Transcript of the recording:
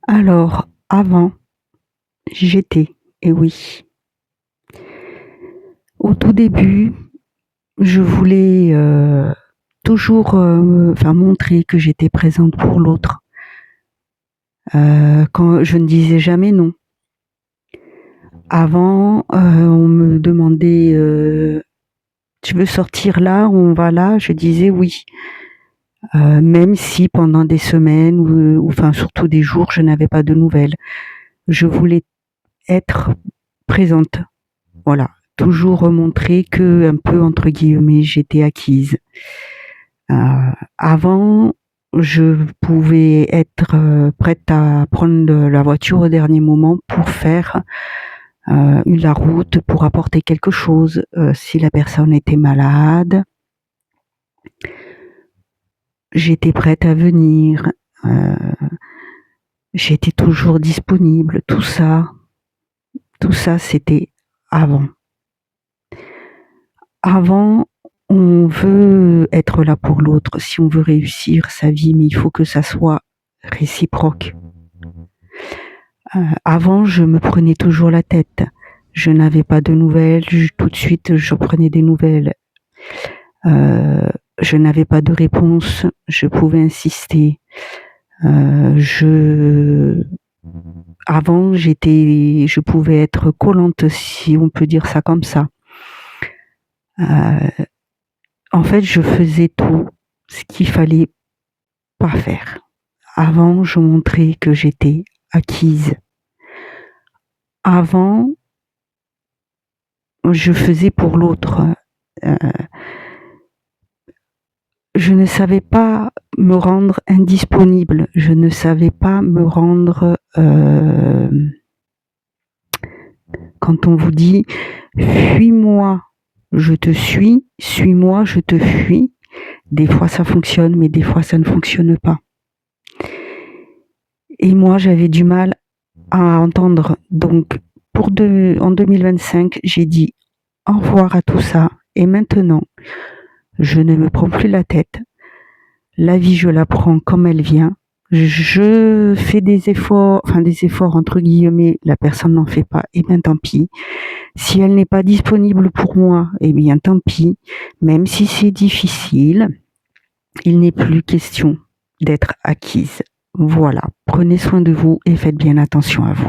Alors, avant, j'étais, et oui. Au tout début, je voulais toujours montrer que j'étais présente pour l'autre. Quand je ne disais jamais non. Avant, on me demandait tu veux sortir là, on va là, je disais oui. Même si pendant des semaines ou enfin surtout des jours, je n'avais pas de nouvelles. Je voulais être présente. Voilà, toujours montrer que un peu entre guillemets j'étais acquise. Avant, je pouvais être prête à prendre la voiture au dernier moment pour faire la route, pour apporter quelque chose si la personne était malade. J'étais prête à venir. J'étais toujours disponible. Tout ça, c'était avant. Avant, on veut être là pour l'autre, si on veut réussir sa vie, mais il faut que ça soit réciproque. Avant, je me prenais toujours la tête. Je n'avais pas de nouvelles, tout de suite, je prenais des nouvelles. Je n'avais pas de réponse, je pouvais insister. Avant, je pouvais être collante, si on peut dire ça comme ça. En fait, je faisais tout ce qu'il fallait pas faire. Avant, je montrais que j'étais acquise. Avant, je faisais pour l'autre. Je ne savais pas me rendre indisponible. Je ne savais pas me rendre... quand on vous dit « fuis-moi, je te suis, suis-moi, je te fuis », des fois ça fonctionne, mais des fois ça ne fonctionne pas. Et moi, j'avais du mal à entendre. Donc, en 2025, j'ai dit au revoir à tout ça. Et maintenant, je ne me prends plus la tête. La vie, je la prends comme elle vient. Je fais des efforts entre guillemets, la personne n'en fait pas, et bien tant pis. Si elle n'est pas disponible pour moi, eh bien tant pis. Même si c'est difficile, il n'est plus question d'être acquise. Voilà, prenez soin de vous et faites bien attention à vous.